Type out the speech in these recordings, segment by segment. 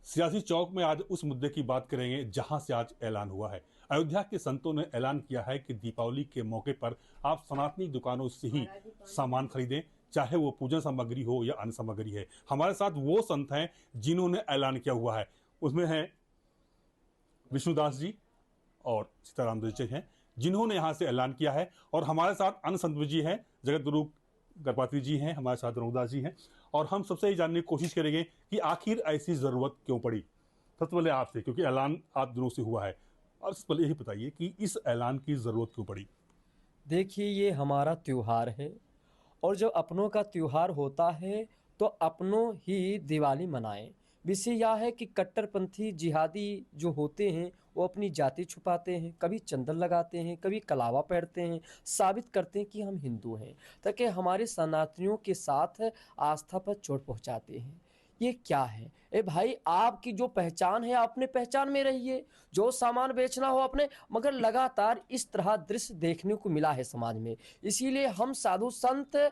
सियासी चौक में आज उस मुद्दे की बात करेंगे जहां से आज ऐलान हुआ है। अयोध्या के संतों ने ऐलान किया है कि दीपावली के मौके पर आप सनातनी दुकानों से ही सामान खरीदें, चाहे वो पूजन सामग्री हो या अन्य सामग्री है। हमारे साथ वो संत हैं जिन्होंने ऐलान किया हुआ है। उसमें है विष्णुदास जी और सीताराम जी हैं जिन्होंने यहां से ऐलान किया है। और हमारे साथ अन्य संत जी हैं, जगत गुरु गणपति जी हैं, हमारे साथ रघुदास जी हैं। और हम सबसे ये जानने की कोशिश करेंगे कि आखिर ऐसी जरूरत क्यों पड़ी। सबसे पहले आपसे, क्योंकि ऐलान आप दिनों से हुआ है, और सबसे पहले यही बताइए कि इस ऐलान की जरूरत क्यों पड़ी। देखिए, ये हमारा त्योहार है और जब अपनों का त्योहार होता है तो अपनों ही दिवाली मनाएं। विषय यह है कि कट्टरपंथी जिहादी जो होते हैं वो अपनी जाति छुपाते हैं, कभी चंदन लगाते हैं, कभी कलावा पहनते हैं, साबित करते हैं कि हम हिंदू हैं, ताकि हमारे सनातनियों के साथ आस्था पर चोट पहुंचाते हैं। ये क्या है? ए भाई, आपकी जो पहचान है अपने पहचान में रहिए, जो सामान बेचना हो अपने। मगर लगातार इस तरह दृश्य देखने को मिला है समाज में। इसीलिए हम साधु संत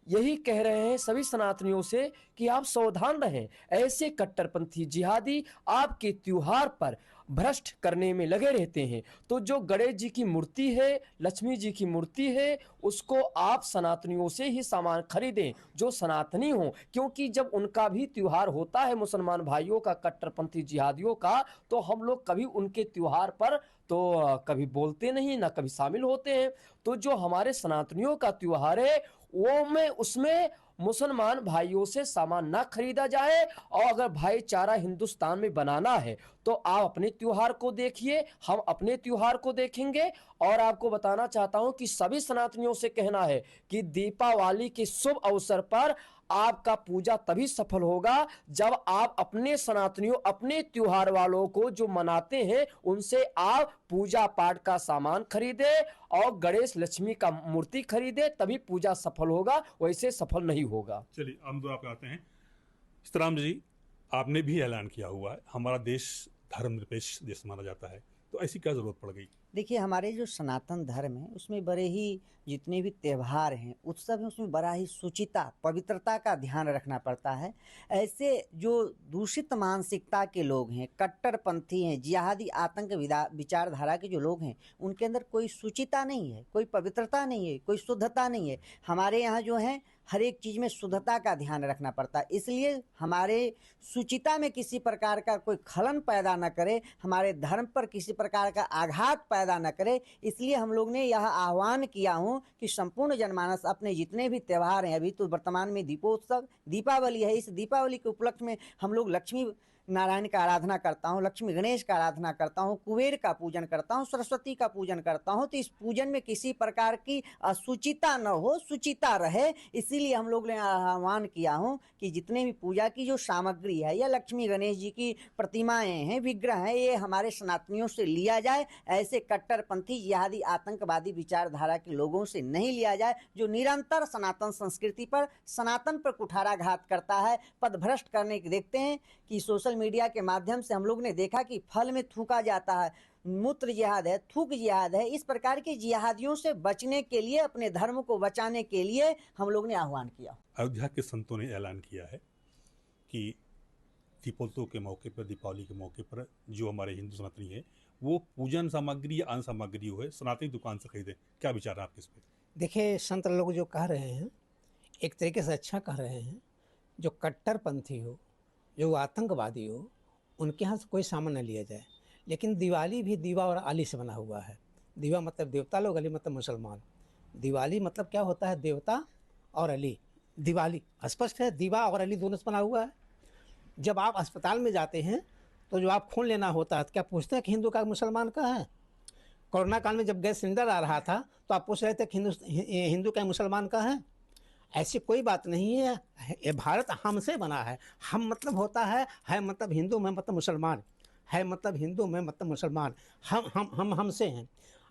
यही कह रहे हैं सभी सनातनियों से कि आप सावधान रहें। ऐसे कट्टरपंथी जिहादी आपके त्योहार पर भ्रष्ट करने में लगे रहते हैं। तो जो गणेश जी की मूर्ति है, लक्ष्मी जी की मूर्ति है, उसको आप सनातनियों से ही सामान खरीदें जो सनातनी हो, क्योंकि जब उनका भी त्योहार होता है मुसलमान भाइयों का, कट्टरपंथी जिहादियों का, तो हम लोग कभी उनके त्योहार पर तो कभी बोलते नहीं, ना कभी शामिल होते हैं। तो जो हमारे सनातनियों का त्योहार है वो में उसमें मुसलमान भाइयों से सामान ना खरीदा जाए। और अगर भाईचारा हिंदुस्तान में बनाना है तो आप अपने त्योहार को देखिए, हम अपने त्योहार को देखेंगे। और आपको बताना चाहता हूं कि सभी सनातनियों से कहना है कि दीपावली के शुभ अवसर पर आपका पूजा तभी सफल होगा जब आप अपने सनातनियों, अपने त्योहार वालों को जो मनाते हैं उनसे आप पूजा पाठ का सामान खरीदे और गणेश लक्ष्मी का मूर्ति खरीदे, तभी पूजा सफल होगा, वैसे सफल नहीं होगा। चलिए हम दो आप आते हैं। सीताराम जी, आपने भी ऐलान किया हुआ है, हमारा देश धर्मनिरपेक्ष देश माना जाता है, तो ऐसी क्या जरूरत पड़ गई। देखिए, हमारे जो सनातन धर्म है उसमें बड़े ही जितने भी त्यौहार हैं, उत्सव हैं, उसमें बड़ा ही शुचिता, पवित्रता का ध्यान रखना पड़ता है। ऐसे जो दूषित मानसिकता के लोग हैं, कट्टरपंथी हैं, जिहादी आतंक विचारधारा के जो लोग हैं, उनके अंदर कोई शुचिता नहीं है, कोई पवित्रता नहीं है, कोई शुद्धता नहीं है। हमारे यहाँ जो है हर एक चीज़ में शुद्धता का ध्यान रखना पड़ता है, इसलिए हमारे शुचिता में किसी प्रकार का कोई खलन पैदा न करे, हमारे धर्म पर किसी प्रकार का आघात पैदा न करे। इसलिए हम लोग ने यह आह्वान किया हूँ कि संपूर्ण जनमानस अपने जितने भी त्यौहार हैं, अभी तो वर्तमान में दीपोत्सव दीपावली है, इस दीपावली के उपलक्ष्य में हम लोग लक्ष्मी नारायण का आराधना करता हूँ, लक्ष्मी गणेश का आराधना करता हूँ, कुबेर का पूजन करता हूँ, सरस्वती का पूजन करता हूँ। तो इस पूजन में किसी प्रकार की असुचिता न हो, सुचिता रहे, इसीलिए हम लोग ने आह्वान किया हूँ कि जितने भी पूजा की जो सामग्री है या लक्ष्मी गणेश जी की प्रतिमाएं हैं, विग्रह हैं, ये हमारे सनातनियों से लिया जाए। ऐसे कट्टरपंथी जिहादी आतंकवादी विचारधारा के लोगों से नहीं लिया जाए, जो निरंतर सनातन संस्कृति पर, सनातन पर कुठाराघात करता है, पदभ्रष्ट करने के देखते हैं कि सोशल मीडिया के माध्यम से हम लोग ने देखा कि फल में थूका जाता है, मूत्र जिहाद है, थूक जिहाद है। इस प्रकार के जिहादियों से बचने के लिए, अपने धर्म को बचाने के लिए हम लोग ने आह्वान किया। अयोध्या के संतों ने ऐलान किया है कि दीपोत्सव के मौके पर, दीपावली के मौके पर जो हमारे हिंदू सनातनी है वो पूजन सामग्री या अन्य सामग्री हो सनातनी दुकान से खरीदे। क्या विचार है आपके इस पर। देखिए, संत लोग जो कह रहे हैं एक तरीके से अच्छा कह रहे हैं। जो कट्टरपंथी हो, जो आतंकवादी हो, उनके यहाँ से कोई सामान न लिया जाए। लेकिन दिवाली भी दीवा और आली से बना हुआ है। दीवा मतलब देवता लोग, अली मतलब मुसलमान। दिवाली मतलब क्या होता है, देवता और अली। दिवाली स्पष्ट है, दीवा और अली दोनों से बना हुआ है। जब आप अस्पताल में जाते हैं तो जो आप खून लेना होता है तो क्या पूछते हैं कि हिंदू का मुसलमान का है। कोरोना काल में जब गैस सिलेंडर आ रहा था तो आप पूछ रहे थे कि हिंदू का मुसलमान का है। ऐसी कोई बात नहीं है। ये भारत हमसे बना है। हम मतलब होता है मतलब हिंदू, में मतलब मुसलमान, है मतलब हिंदू, में मतलब मुसलमान। हम हमसे हैं।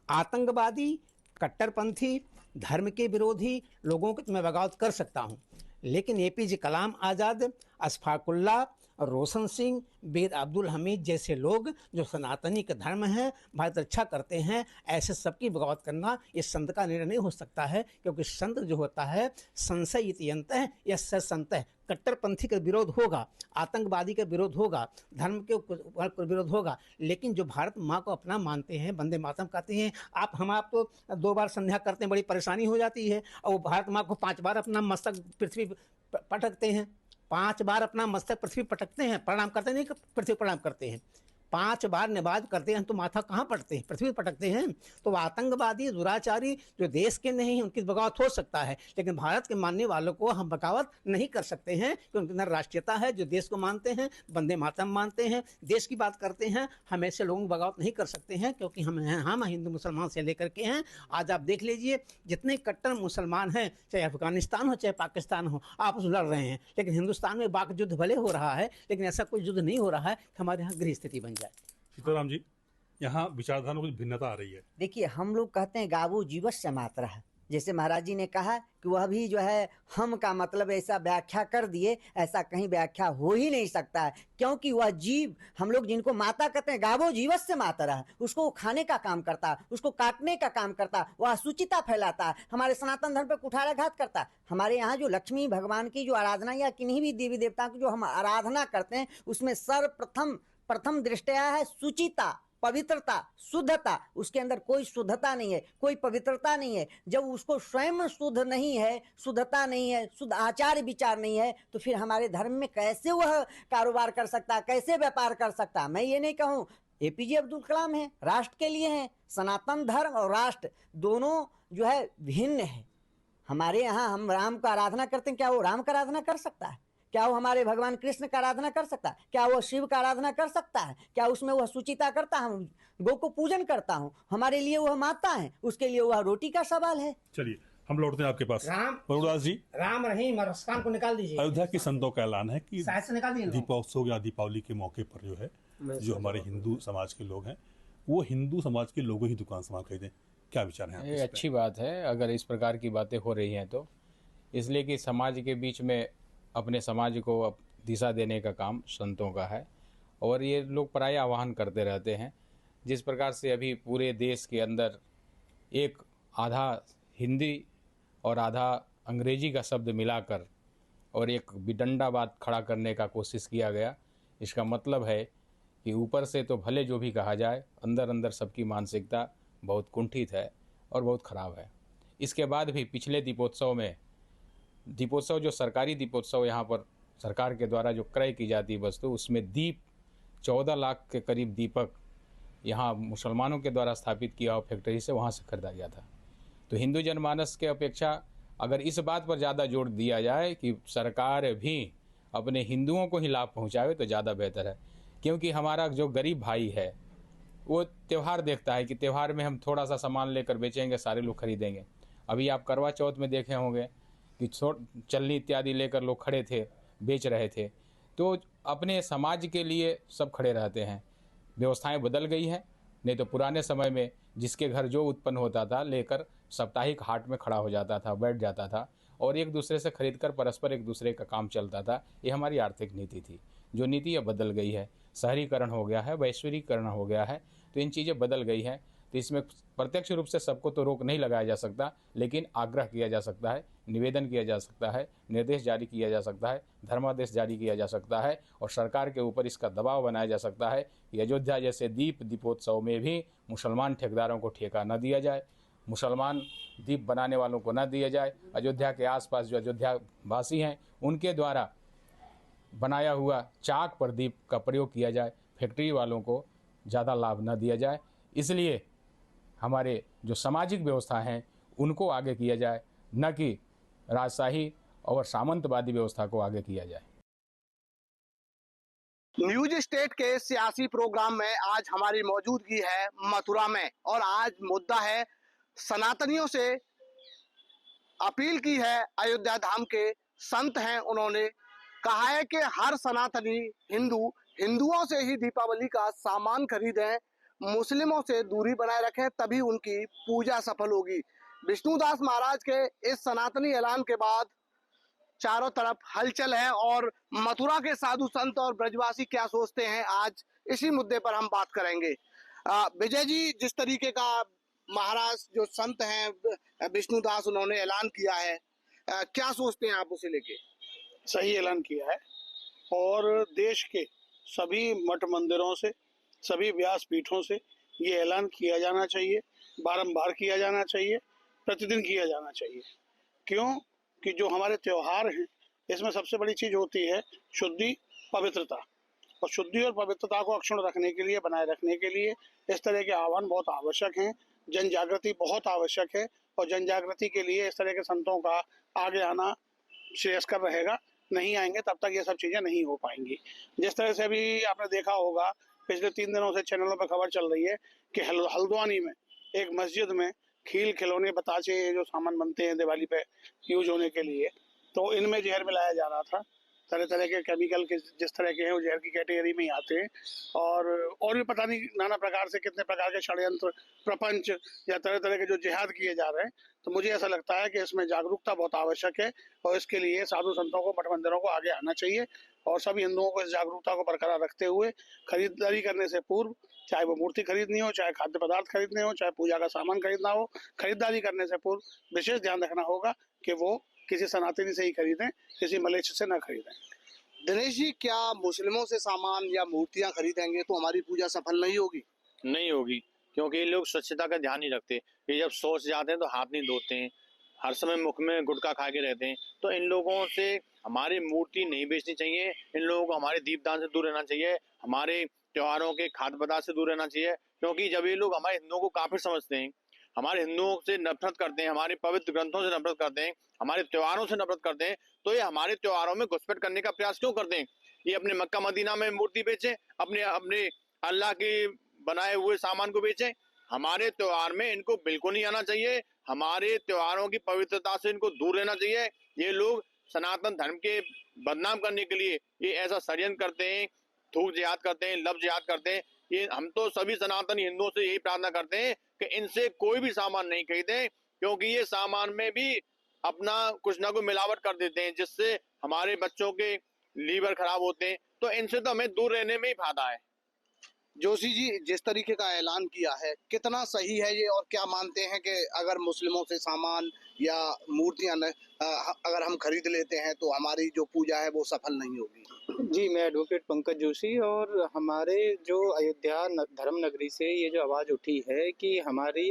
आतंकवादी, कट्टरपंथी, धर्म के विरोधी लोगों को मैं बगावत कर सकता हूँ, लेकिन APJ कलाम आज़ाद, अशफाकुल्ला और रोशन सिंह, वीर अब्दुल हमीद जैसे लोग जो सनातनी का धर्म है, भारत रक्षा करते हैं, ऐसे सबकी बगावत करना ये संत का निर्णय नहीं हो सकता है, क्योंकि संत जो होता है संशय इत्यंत है या संत है। कट्टरपंथी का विरोध होगा, आतंकवादी का विरोध होगा, धर्म के विरोध होगा, लेकिन जो भारत माँ को अपना मानते हैं, वंदे मातरम कहते हैं, आप तो 2 बार संध्या करते हैं, बड़ी परेशानी हो जाती है, और वो भारत माँ को 5 बार अपना मस्तक पृथ्वी पटकते हैं, 5 बार अपना मस्तक पृथ्वी पटकते हैं, प्रणाम करते नहीं, पृथ्वी प्रणाम करते हैं, 5 बार नमाज करते हैं तो माथा कहाँ पटते हैं? पृथ्वी पटकते हैं। तो आतंकवादी दुराचारी जो देश के नहीं, उनकी बगावत हो सकता है, लेकिन भारत के मानने वालों को हम बगावत नहीं कर सकते हैं, क्योंकि उनके अंदर राष्ट्रीयता है, जो देश को मानते हैं, वंदे मातरम मानते हैं, देश की बात करते हैं। हम ऐसे लोगों की बगावत नहीं कर सकते हैं, क्योंकि हम हिंदू मुसलमान से लेकर के हैं। आज आप देख लीजिए, जितने कट्टर मुसलमान हैं, चाहे अफगानिस्तान हो चाहे पाकिस्तान हो, आपस में लड़ रहे हैं, लेकिन हिंदुस्तान में वाक युद्ध भले हो रहा है, लेकिन ऐसा कोई युद्ध नहीं हो रहा है कि हमारे यहाँ गृह स्थिति बन जाए। सीताराम जी, यहाँ विचारधारा में कुछ भिन्नता आ रही है। देखिए, हम लोग कहते हैं गावो जीवस्य मातरः, जैसे महाराज जी ने कहा कि वह भी जो है हम का मतलब ऐसा व्याख्या कर दिए, ऐसा कहीं व्याख्या हो ही नहीं सकता है, क्योंकि वह जीव, हम लोग जिनको माता कहते हैं, गावो जीवस्य मातरः, उसको खाने का काम करता है, उसको काटने का काम करता है, वह अशुचिता फैलाता है, हमारे सनातन धर्म पर कुठाराघात करता है। हमारे यहाँ जो लक्ष्मी भगवान की जो आराधना या किन्हीं भी देवी देवता की जो हम आराधना करते हैं, उसमें प्रथम दृष्टया है शुचिता, पवित्रता, शुद्धता। उसके अंदर कोई शुद्धता नहीं है, कोई पवित्रता नहीं है। जब उसको स्वयं शुद्ध नहीं है, शुद्धता नहीं है, शुद्ध आचार विचार नहीं है, तो फिर हमारे धर्म में कैसे वह कारोबार कर सकता है, कैसे व्यापार कर सकता है? मैं ये नहीं कहूँ, एपीजे अब्दुल कलाम है, राष्ट्र के लिए हैं। सनातन धर्म और राष्ट्र दोनों जो है भिन्न है। हमारे यहाँ हम राम का आराधना करते हैं, क्या वो राम का आराधना कर सकता है? क्या वो हमारे भगवान कृष्ण का आराधना कर सकता है? क्या वो शिव का आराधना कर सकता है? क्या उसमें वह शुचिता करता है? गौ को पूजन करता हूँ, हमारे लिए वह माता है, उसके लिए वह रोटी का सवाल है। चलिए, हम लौटते हैं आपके पास। प्रभुदास जी, राम रहीम और रस्कान को निकाल दीजिए। अयोध्या के संतों का ऐलान है कि शायद से निकाल दीजिए। दीपोत्सव या दीपावली के मौके पर जो है, जो हमारे हिंदू समाज के लोग हैं, वो हिंदू समाज के लोगों ही दुकान सामान खरीदें। क्या विचार है? ये अच्छी बात है अगर इस प्रकार की बातें हो रही हैं तो, इसलिए कि समाज के बीच में अपने समाज को दिशा देने का काम संतों का है, और ये लोग प्राय आह्वान करते रहते हैं। जिस प्रकार से अभी पूरे देश के अंदर एक आधा हिंदी और आधा अंग्रेजी का शब्द मिलाकर और एक विडंडावाद खड़ा करने का कोशिश किया गया, इसका मतलब है कि ऊपर से तो भले जो भी कहा जाए, अंदर अंदर सबकी मानसिकता बहुत कुंठित है और बहुत ख़राब है। इसके बाद भी पिछले दीपोत्सव में, दीपोत्सव जो सरकारी दीपोत्सव यहाँ पर सरकार के द्वारा जो क्रय की जाती वस्तु, उसमें दीप 14 लाख के करीब दीपक यहाँ मुसलमानों के द्वारा स्थापित किया हुआ फैक्ट्री से वहाँ से खरीदा गया था। तो हिंदू जनमानस के अपेक्षा अगर इस बात पर ज़्यादा जोर दिया जाए कि सरकार भी अपने हिंदुओं को ही लाभ पहुँचावे तो ज़्यादा बेहतर है, क्योंकि हमारा जो गरीब भाई है वो त्यौहार देखता है कि त्यौहार में हम थोड़ा सा सामान लेकर बेचेंगे, सारे लोग खरीदेंगे। अभी आप करवा चौथ में देखे होंगे कि चलनी इत्यादि लेकर लोग खड़े थे, बेच रहे थे। तो अपने समाज के लिए सब खड़े रहते हैं। व्यवस्थाएं बदल गई हैं, नहीं तो पुराने समय में जिसके घर जो उत्पन्न होता था लेकर साप्ताहिक हाट में खड़ा हो जाता था, बैठ जाता था और एक दूसरे से खरीदकर परस्पर एक दूसरे का काम चलता था। ये हमारी आर्थिक नीति थी। जो नीति अब बदल गई है, शहरीकरण हो गया है, वैश्वीकरण हो गया है, तो इन चीज़ें बदल गई हैं। तो इसमें प्रत्यक्ष रूप से सबको तो रोक नहीं लगाया जा सकता, लेकिन आग्रह किया जा सकता है, निवेदन किया जा सकता है, निर्देश जारी किया जा सकता है, धर्मादेश जारी किया जा सकता है और सरकार के ऊपर इसका दबाव बनाया जा सकता है कि अयोध्या जैसे दीपोत्सव में भी मुसलमान ठेकेदारों को ठेका न दिया जाए, मुसलमान दीप बनाने वालों को न दिया जाए। अयोध्या के आसपास जो अयोध्या वासी हैं उनके द्वारा बनाया हुआ चाक पर दीप का प्रयोग किया जाए, फैक्ट्री वालों को ज़्यादा लाभ न दिया जाए। इसलिए हमारे जो सामाजिक व्यवस्था हैं उनको आगे किया जाए, न कि राजशाही और सामंतवादी व्यवस्था को आगे किया जाए। न्यूज स्टेट के सियासी प्रोग्राम में आज हमारी मौजूदगी है मथुरा में, और आज मुद्दा है सनातनियों से अपील की है। अयोध्या धाम के संत हैं, उन्होंने कहा है कि हर सनातनी हिंदुओं से ही दीपावली का सामान खरीदें, मुस्लिमों से दूरी बनाए रखें, तभी उनकी पूजा सफल होगी। विष्णुदास महाराज के इस सनातनी ऐलान के बाद चारों तरफ हलचल है और मथुरा के साधु संत और ब्रजवासी क्या सोचते हैं, आज इसी मुद्दे पर हम बात करेंगे। विजय जी, जिस तरीके का महाराज जो संत हैं विष्णुदास, उन्होंने ऐलान किया है, क्या सोचते हैं आप उसे लेके? सही ऐलान किया है और देश के सभी मठ मंदिरों से, सभी व्यास पीठों से ये ऐलान किया जाना चाहिए, बारंबार किया जाना चाहिए, प्रतिदिन किया जाना चाहिए। क्यों कि जो हमारे त्योहार हैं इसमें सबसे बड़ी चीज़ होती है शुद्धि, पवित्रता, और शुद्धि और पवित्रता को अक्षुण्ण रखने के लिए, बनाए रखने के लिए इस तरह के आह्वान बहुत आवश्यक हैं। जन जागृति बहुत आवश्यक है और जन जागृति के लिए इस तरह के संतों का आगे आना श्रेयस्कर रहेगा। नहीं आएंगे तब तक ये सब चीज़ें नहीं हो पाएंगी। जिस तरह से अभी आपने देखा होगा, पिछले 3 दिनों से चैनलों पर खबर चल रही है कि हल्द्वानी में एक मस्जिद में खील, खिलौने, बताचे जो सामान बनते हैं दिवाली पे यूज होने के लिए, तो इनमें जहर मिलाया जा रहा था। तरह तरह के केमिकल के जिस तरह के हैं वो जहर की कैटेगरी में ही आते हैं। और भी पता नहीं नाना प्रकार से कितने प्रकार के षड्यंत्र, प्रपंच या तरह तरह के जो जिहाद किए जा रहे हैं। तो मुझे ऐसा लगता है कि इसमें जागरूकता बहुत आवश्यक है और इसके लिए साधु संतों को, मठ मंदिरों को आगे आना चाहिए और सभी हिंदुओं को इस जागरूकता को बरकरार रखते हुए खरीदारी करने से पूर्व, चाहे वो मूर्ति खरीदनी हो, चाहे खाद्य पदार्थ खरीदने हो, चाहे पूजा का सामान खरीदना हो, खरीदारी करने से पूर्व विशेष ध्यान रखना होगा कि वो किसी सनातनी से ही खरीदें, किसी मलेच्छ से न खरीदें। दिनेश जी, क्या मुस्लिमों से सामान या मूर्तियां खरीदेंगे तो हमारी पूजा सफल नहीं होगी? नहीं होगी, क्योंकि ये लोग स्वच्छता का ध्यान नहीं रखते। ये जब शौच जाते हैं तो हाथ नहीं धोते हैं, हर समय मुख में गुटखा खा के रहते हैं। तो इन लोगों से हमारी मूर्ति नहीं बेचनी चाहिए, इन लोगों को हमारे दीपदान से दूर रहना चाहिए, हमारे त्योहारों के खाद्य पदार्थ से दूर रहना चाहिए। क्योंकि जब ये लोग हमारे हिंदुओं को काफिर समझते हैं, हमारे हिंदुओं से नफरत करते हैं, हमारे पवित्र ग्रंथों से नफरत करते हैं, हमारे त्योहारों से नफरत करते हैं, तो ये हमारे त्योहारों में घुसपैठ करने का प्रयास क्यों करते हैं? ये अपने मक्का मदीना में मूर्ति बेचे, अपने अपने अल्लाह के बनाए हुए सामान को बेचे। हमारे त्योहार में इनको बिल्कुल नहीं आना चाहिए, हमारे त्योहारों की पवित्रता से इनको दूर रहना चाहिए। ये लोग सनातन धर्म के बदनाम करने के लिए ये ऐसा षड्यंत्र करते हैं, थूक जिहाद करते हैं, लफ्ज जिहाद करते हैं। ये हम तो सभी सनातनी हिंदुओं से यही प्रार्थना करते हैं कि इनसे कोई भी सामान नहीं खरीदें, क्योंकि ये सामान में भी अपना कुछ ना कुछ मिलावट कर देते हैं, जिससे हमारे बच्चों के लीवर खराब होते हैं। तो इनसे तो हमें दूर रहने में ही फायदा है। जोशी जी, जिस तरीके का ऐलान किया है, कितना सही है ये, और क्या मानते हैं कि अगर मुस्लिमों से सामान या मूर्तियां अगर हम खरीद लेते हैं तो हमारी जो पूजा है वो सफल नहीं होगी? जी, मैं एडवोकेट पंकज जोशी, और हमारे जो अयोध्या धर्म नगरी से ये जो आवाज़ उठी है कि हमारी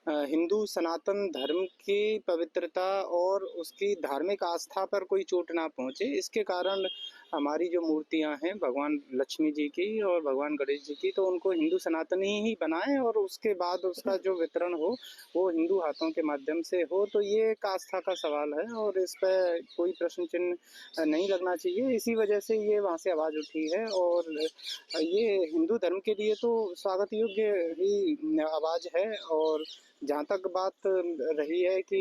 हिंदू सनातन धर्म की पवित्रता और उसकी धार्मिक आस्था पर कोई चोट ना पहुँचे, इसके कारण हमारी जो मूर्तियां हैं भगवान लक्ष्मी जी की और भगवान गणेश जी की, तो उनको हिंदू सनातनी ही बनाएं और उसके बाद उसका जो वितरण हो वो हिंदू हाथों के माध्यम से हो। तो ये एक आस्था का सवाल है और इस पर कोई प्रश्न चिन्ह नहीं लगना चाहिए। इसी वजह से ये वहाँ से आवाज़ उठी है और ये हिंदू धर्म के लिए तो स्वागत योग्य ही आवाज़ है। और जहाँ तक बात रही है कि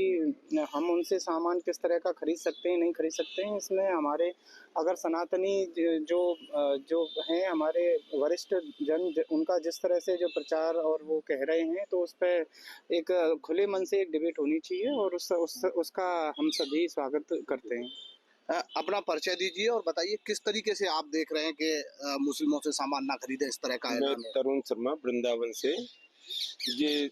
हम उनसे सामान किस तरह का खरीद सकते हैं, नहीं खरीद सकते हैं, इसमें हमारे अगर सनातनी जो हैं हमारे वरिष्ठ जन, उनका जिस तरह से जो प्रचार और वो कह रहे हैं, तो उस पर एक खुले मन से एक डिबेट होनी चाहिए और उसका हम सभी स्वागत करते हैं। अपना परिचय दीजिए और बताइए किस तरीके से आप देख रहे हैं कि मुस्लिमों से सामान ना खरीदे, इस तरह का ऐलान है। तरुण शर्मा, वृंदावन से। ये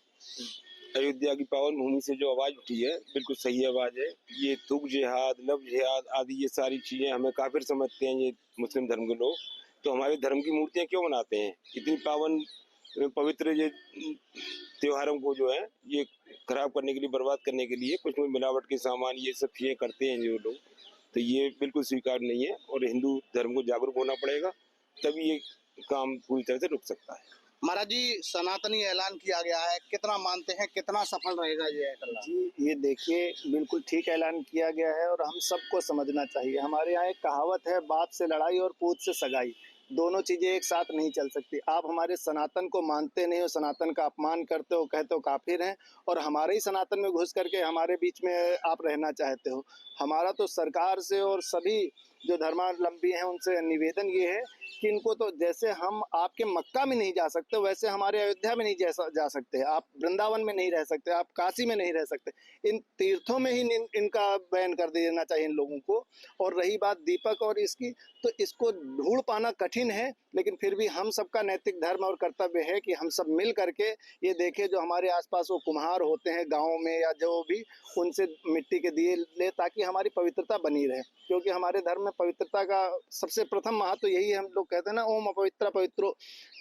अयोध्या की पावन भूमि से जो आवाज़ उठी है बिल्कुल सही आवाज़ है। ये थूक जिहाद, लफ्ज जिहाद आदि ये सारी चीज़ें हमें काफिर समझते हैं ये मुस्लिम धर्म के लोग। तो हमारे धर्म की मूर्तियाँ क्यों बनाते हैं? इतनी पावन पवित्र ये त्योहारों को जो है ये खराब करने के लिए, बर्बाद करने के लिए कुछ मिलावट के सामान ये सब चीज़ें करते हैं जो लोग, तो ये बिल्कुल स्वीकार नहीं है और हिंदू धर्म को जागरूक होना पड़ेगा, तभी ये काम पूरी तरह से रुक सकता है। महाराज जी, सनातनी ऐलान किया गया है, कितना मानते हैं, कितना सफल रहेगा ये ऐलान? जी, ये देखिए बिल्कुल ठीक ऐलान किया गया है और हम सबको समझना चाहिए। हमारे यहाँ एक कहावत है, बाप से लड़ाई और पूत से सगाई, दोनों चीज़ें एक साथ नहीं चल सकती। आप हमारे सनातन को मानते नहीं हो, सनातन का अपमान करते हो, कहते हो काफिर हैं, और हमारे ही सनातन में घुस करके हमारे बीच में आप रहना चाहते हो। हमारा तो सरकार से और सभी जो धर्मावलंबी हैं उनसे निवेदन ये है कि इनको तो जैसे हम आपके मक्का में नहीं जा सकते वैसे हमारे अयोध्या में नहीं जा सकते, आप वृंदावन में नहीं रह सकते, आप काशी में नहीं रह सकते, इन तीर्थों में ही इनका बैन कर देना चाहिए इन लोगों को। और रही बात दीपक और इसकी, तो इसको ढूंढ पाना कठिन है, लेकिन फिर भी हम सबका नैतिक धर्म और कर्तव्य है कि हम सब मिल करके ये देखें, जो हमारे आसपास वो कुम्हार होते हैं गाँव में या जो भी, उनसे मिट्टी के दिए ले ताकि हमारी पवित्रता बनी रहे। क्योंकि हमारे धर्म में पवित्रता का सबसे प्रथम महत्व तो यही है, हम लोग कहते हैं ना ओम अपवित्र पवित्रो।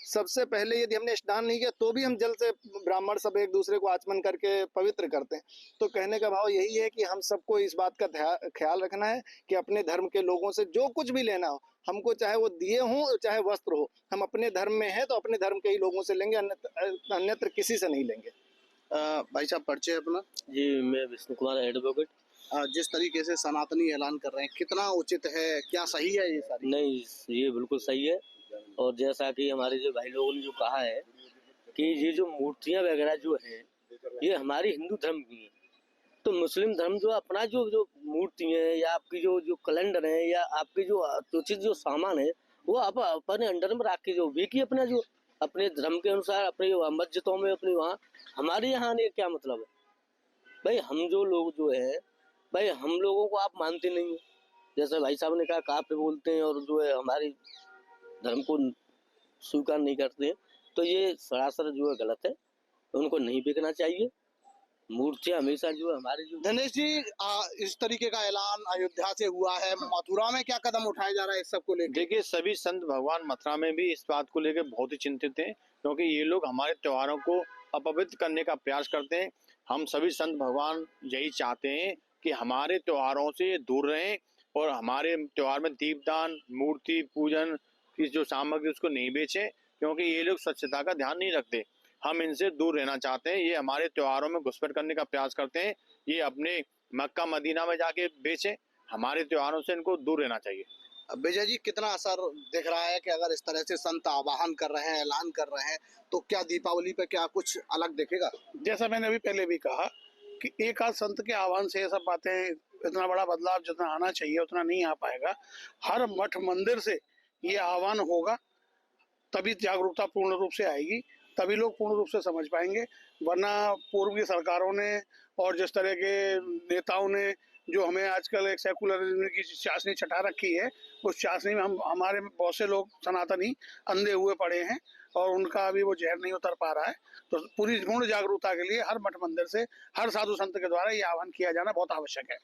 सबसे पहले यदि हमने स्नान नहीं किया तो भी हम जल से ब्राह्मण सब एक दूसरे को आचमन करके पवित्र करते हैं। तो कहने का भाव यही है कि हम सबको इस बात का ख्याल रखना है कि अपने धर्म के लोगों से जो कुछ भी लेना हो हमको, चाहे वो दिए हों चाहे वस्त्र हो, हम अपने धर्म में हैं तो अपने धर्म के ही लोगों से लेंगे, अन्यत्र किसी से नहीं लेंगे। भाई साहब परिचय अपना? जी, मैं विष्णु कुमार एडवोकेट। जिस तरीके से सनातनी ऐलान कर रहे हैं, कितना उचित है, क्या सही है ये सारी? नहीं, ये बिल्कुल सही है। और जैसा कि हमारे जो भाई लोगों ने जो कहा है कि ये जो मूर्तियां वगैरह जो है ये हमारी हिंदू धर्म की है, तो मुस्लिम धर्म जो अपना जो मूर्तियां हैं या आपकी जो कैलेंडर है या आपके जो उचित जो सामान है वो आप अपने अंडर में रख के जो बेकी अपना जो अपने धर्म के अनुसार अपने मस्जिदों में अपने वहाँ, हमारे यहाँ आने का क्या मतलब है भाई? हम जो लोग जो है भाई, हम लोगों को आप मानते नहीं हो, जैसे भाई साहब ने कहा कहाँ पे बोलते हैं और जो है हमारे धर्म को स्वीकार नहीं करते हैं, तो ये सरासर जो है गलत है, उनको नहीं बिकना चाहिए। मूर्तियां हमेशा जो है हमारे जो। दिनेश जी, इस तरीके का ऐलान अयोध्या से हुआ है, मथुरा में क्या कदम उठाया जा रहा है इस सब को लेकर? देखिए, सभी संत भगवान मथुरा में भी इस बात को लेकर बहुत ही चिंतित हैं, क्योंकि ये लोग हमारे त्योहारों को अपवित्र करने का प्रयास करते हैं। हम सभी संत भगवान यही चाहते हैं कि हमारे त्योहारों से दूर रहें और हमारे त्योहार में दीपदान, मूर्ति पूजन की जो सामग्री उसको नहीं बेचें, क्योंकि ये लोग स्वच्छता का ध्यान नहीं रखते। हम इनसे दूर रहना चाहते हैं। ये हमारे त्योहारों में घुसपैठ करने का प्रयास करते हैं। ये अपने मक्का मदीना में जाके बेचें, हमारे त्योहारों से इनको दूर रहना चाहिए। विजय जी, कितना असर दिख रहा है कि अगर इस तरह से संत आह्वान कर रहे हैं, ऐलान कर रहे हैं, तो क्या दीपावली पे क्या कुछ अलग दिखेगा? जैसा मैंने अभी पहले भी कहा कि एक आध संत के आह्वान से ये सब बातें, इतना बड़ा बदलाव जितना आना चाहिए उतना नहीं आ पाएगा। हर मठ मंदिर से ये आह्वान होगा, तभी जागरूकता पूर्ण रूप से आएगी, तभी लोग पूर्ण रूप से समझ पाएंगे। वरना पूर्व की सरकारों ने और जिस तरह के नेताओं ने जो हमें आजकल एक सेकुलरिज्म की चाशनी चटा रखी है, उस चाशनी में हमारे बहुत से लोग सनातनी अंधे हुए पड़े हैं और उनका अभी वो जहर नहीं उतर पा रहा है। तो पूरी पूर्ण जागरूकता के लिए हर मठ मंदिर से, हर साधु संत के द्वारा ये आह्वान किया जाना बहुत आवश्यक है।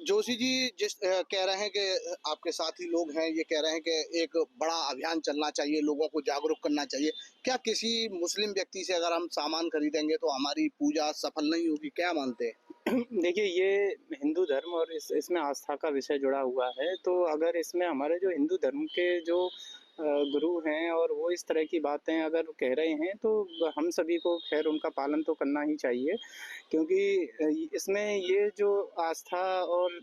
जोशी जी, जिस कह रहे हैं कि आपके साथी लोग हैं, ये कह रहे हैं कि एक बड़ा अभियान चलना चाहिए, लोगों को जागरूक करना चाहिए। क्या किसी मुस्लिम व्यक्ति से अगर हम सामान खरीदेंगे तो हमारी पूजा सफल नहीं होगी, क्या मानते हैं? देखिए, ये हिंदू धर्म और इसमें आस्था का विषय जुड़ा हुआ है, तो अगर इसमें हमारे जो हिंदू धर्म के जो गुरु हैं और वो इस तरह की बातें अगर कह रहे हैं तो हम सभी को खैर उनका पालन तो करना ही चाहिए, क्योंकि इसमें ये जो आस्था और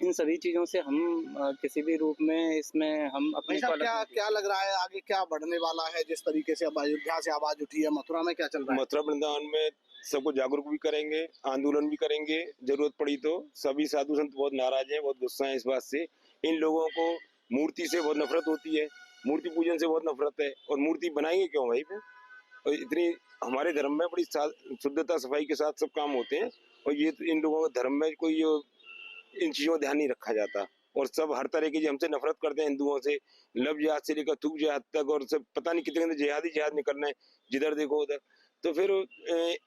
इन सभी चीज़ों से हम किसी भी रूप में इसमें हम अपने क्या लग रहा है आगे क्या बढ़ने वाला है? जिस तरीके से अब अयोध्या से आवाज उठी है, मथुरा में क्या चल रहा है? मथुरा वृंदावन में सबको जागरूक भी करेंगे, आंदोलन भी करेंगे, जरूरत पड़ी तो। सभी साधु संत बहुत नाराज हैं, बहुत गुस्सा है इस बात से। इन लोगों को मूर्ति से बहुत नफरत होती है, मूर्ति पूजन से बहुत नफरत है, और मूर्ति बनाएंगे क्यों भाई? और इतनी हमारे धर्म में बड़ी शुद्धता सफाई के साथ सब काम होते हैं, और ये इन लोगों का धर्म में कोई इन चीजों का ध्यान नहीं रखा जाता, और सब हर तरह की हमसे नफरत करते हैं हिंदुओं से, लव जिहाद से लेकर थूक जिहाद तक, और सब पता नहीं कितने जिहाद निकलना है जिधर देखो उधर। तो फिर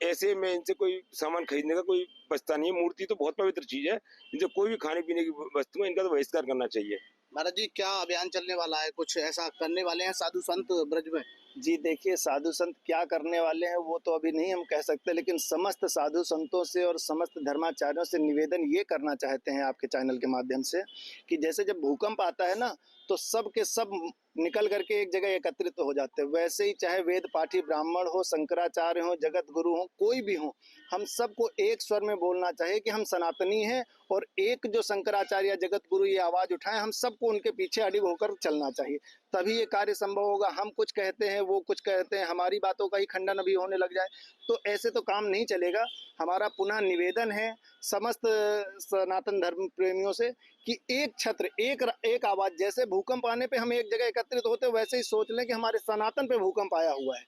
ऐसे में इनसे कोई सामान खरीदने का कोई बचता नहीं है। मूर्ति तो बहुत पवित्र चीज है, इनसे कोई भी खाने पीने की वस्तु है, इनका तो बहिष्कार करना चाहिए। महाराज जी, क्या अभियान चलने वाला है? कुछ ऐसा करने वाले हैं साधु संत ब्रज में? जी देखिए, साधु संत क्या करने वाले हैं वो तो अभी नहीं हम कह सकते, लेकिन समस्त साधु संतों से और समस्त धर्माचार्यों से निवेदन ये करना चाहते हैं आपके चैनल के माध्यम से कि जैसे जब भूकंप आता है ना, तो सब के सब निकल करके एक जगह एकत्रित हो जाते हैं, वैसे ही चाहे वेद पाठी ब्राह्मण हो, शंकराचार्य हो, जगत गुरु हो, कोई भी हो, हम सबको एक स्वर में बोलना चाहिए कि हम सनातनी हैं, और एक जो शंकराचार्य जगत गुरु ये आवाज़ उठाएं, हम सबको उनके पीछे अडिग होकर चलना चाहिए, तभी ये कार्य संभव होगा। हम कुछ कहते हैं वो कुछ कहते हैं, हमारी बातों का ही खंडन अभी होने लग जाए, तो ऐसे तो काम नहीं चलेगा। हमारा पुनः निवेदन है समस्त सनातन धर्म प्रेमियों से कि एक छत्र, एक आवाज़, जैसे भूकंप आने पे हम एक जगह एकत्रित होते वैसे ही सोच लें कि हमारे सनातन पे भूकंप आया हुआ है,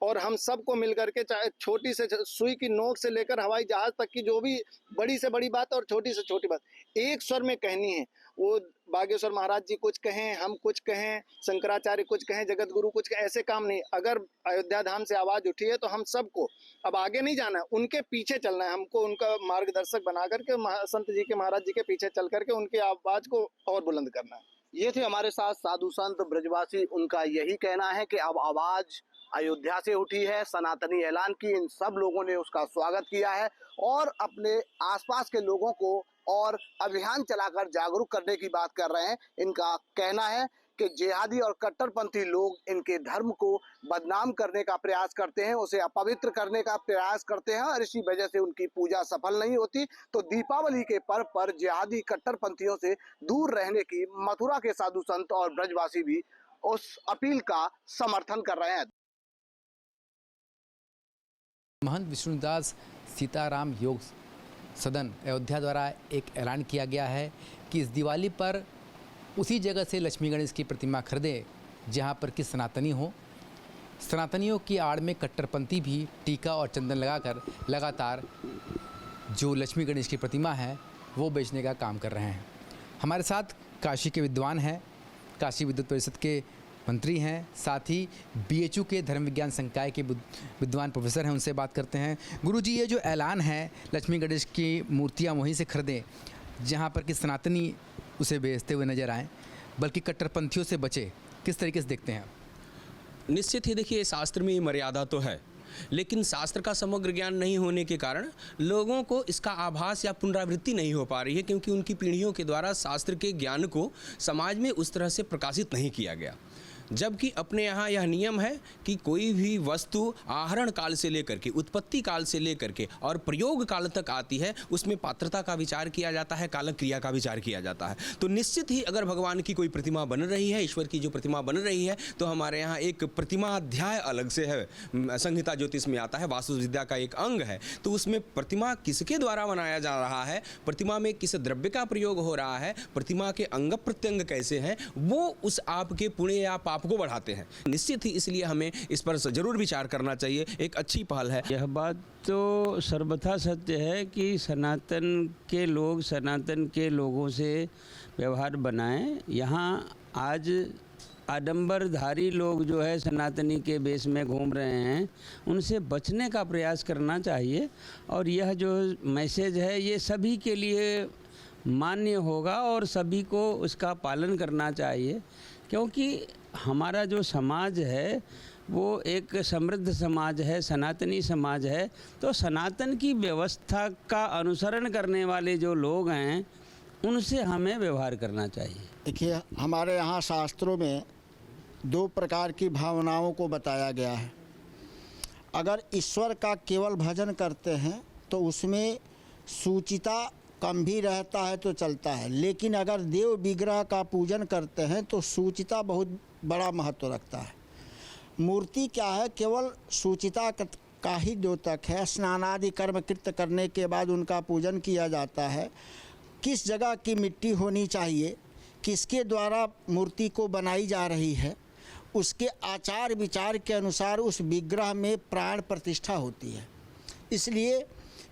और हम सबको मिलकर के, चाहे छोटी से सुई की नोक से लेकर हवाई जहाज तक की जो भी बड़ी से बड़ी बात और छोटी से छोटी बात एक स्वर में कहनी है। वो बागेश्वर महाराज जी कुछ कहें, हम कुछ कहें, शंकराचार्य कुछ कहें, जगत गुरु कुछ कहें, ऐसे काम नहीं। अगर अयोध्या धाम से आवाज़ उठी है तो हम सबको अब आगे नहीं जाना है, उनके पीछे चलना है। हमको उनका मार्गदर्शक बना करके संत जी के, महाराज जी के पीछे चल करके उनकी आवाज़ को और बुलंद करना है। ये थे हमारे साथ साधु संत ब्रजवासी। उनका यही कहना है कि अब आवाज़ अयोध्या से उठी है, सनातनी ऐलान की, इन सब लोगों ने उसका स्वागत किया है और अपने आसपास के लोगों को और अभियान चलाकर जागरूक करने की बात कर रहे हैं। इनका कहना है कि जिहादी और कट्टरपंथी लोग इनके धर्म को बदनाम करने का प्रयास करते हैं, उसे अपवित्र करने का प्रयास करते हैं और इसी वजह से उनकी पूजा सफल नहीं होती। तो दीपावली के पर्व पर जिहादी कट्टरपंथियों से दूर रहने की मथुरा के साधु संत और ब्रजवासी भी उस अपील का समर्थन कर रहे हैं। महंत विष्णुदास सीताराम योग सदन अयोध्या द्वारा एक ऐलान किया गया है कि इस दिवाली पर उसी जगह से लक्ष्मी गणेश की प्रतिमा खरीदें जहां पर कि सनातनी हो। सनातनियों की आड़ में कट्टरपंथी भी टीका और चंदन लगाकर लगातार जो लक्ष्मी गणेश की प्रतिमा है वो बेचने का काम कर रहे हैं। हमारे साथ काशी के विद्वान हैं, काशी विद्युत परिषद के मंत्री हैं, साथ ही BHU के धर्म विज्ञान संकाय के विद्वान प्रोफेसर हैं, उनसे बात करते हैं। गुरुजी, ये जो ऐलान है लक्ष्मी गणेश की मूर्तियां वहीं से खरीदें जहां पर कि सनातनी उसे बेचते हुए नजर आएँ, बल्कि कट्टरपंथियों से बचे, किस तरीके से देखते हैं? निश्चित ही देखिए, शास्त्र में मर्यादा तो है, लेकिन शास्त्र का समग्र ज्ञान नहीं होने के कारण लोगों को इसका आभास या पुनरावृत्ति नहीं हो पा रही है, क्योंकि उनकी पीढ़ियों के द्वारा शास्त्र के ज्ञान को समाज में उस तरह से प्रकाशित नहीं किया गया। जबकि अपने यहाँ यह नियम है कि कोई भी वस्तु आहरण काल से लेकर के, उत्पत्ति काल से लेकर के और प्रयोग काल तक आती है, उसमें पात्रता का विचार किया जाता है, कालक क्रिया का विचार किया जाता है। तो निश्चित ही अगर भगवान की कोई प्रतिमा बन रही है, ईश्वर की जो प्रतिमा बन रही है, तो हमारे यहाँ एक प्रतिमा अध्याय अलग से है, संहिता ज्योतिष में आता है, वास्तु विद्या का एक अंग है। तो उसमें प्रतिमा किसके द्वारा बनाया जा रहा है, प्रतिमा में किस द्रव्य का प्रयोग हो रहा है, प्रतिमा के अंग प्रत्यंग कैसे हैं, वो उस आपके पुण्य या पाप को बढ़ाते हैं। निश्चित ही इसलिए हमें इस पर जरूर विचार करना चाहिए। एक अच्छी पहल है। यह बात तो सर्वथा सत्य है कि सनातन के लोग सनातन के लोगों से व्यवहार बनाएं। यहाँ आज आडंबरधारी लोग जो है सनातनी के बेस में घूम रहे हैं, उनसे बचने का प्रयास करना चाहिए। और यह जो मैसेज है ये सभी के लिए मान्य होगा और सभी को उसका पालन करना चाहिए, क्योंकि हमारा जो समाज है वो एक समृद्ध समाज है, सनातनी समाज है। तो सनातन की व्यवस्था का अनुसरण करने वाले जो लोग हैं उनसे हमें व्यवहार करना चाहिए। देखिए, हमारे यहाँ शास्त्रों में 2 प्रकार की भावनाओं को बताया गया है। अगर ईश्वर का केवल भजन करते हैं तो उसमें सूचिता कम भी रहता है तो चलता है, लेकिन अगर देव विग्रह का पूजन करते हैं तो सूचिता बहुत बड़ा महत्व रखता है। मूर्ति क्या है, केवल सूचिता का ही द्योतक है। स्नानादि कर्म कृत्य करने के बाद उनका पूजन किया जाता है। किस जगह की मिट्टी होनी चाहिए, किसके द्वारा मूर्ति को बनाई जा रही है, उसके आचार विचार के अनुसार उस विग्रह में प्राण प्रतिष्ठा होती है। इसलिए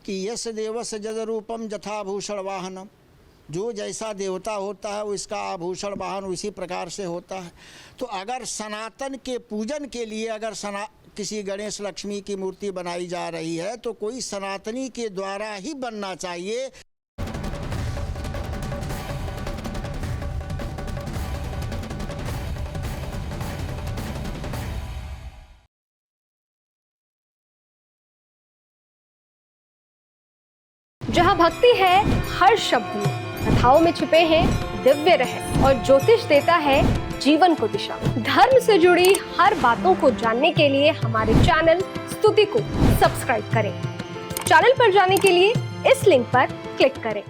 कि यस देवस्य जद रूपम जथाभूषण वाहनम, जो जैसा देवता होता है उसका आभूषण वाहन उसी प्रकार से होता है। तो अगर सनातन के पूजन के लिए अगर किसी गणेश लक्ष्मी की मूर्ति बनाई जा रही है तो कोई सनातनी के द्वारा ही बनना चाहिए। जहाँ भक्ति है हर शब्द में, कथाओं में छुपे हैं दिव्य रहस्य और ज्योतिष देता है जीवन को दिशा। धर्म से जुड़ी हर बातों को जानने के लिए हमारे चैनल स्तुति को सब्सक्राइब करें। चैनल पर जाने के लिए इस लिंक पर क्लिक करें।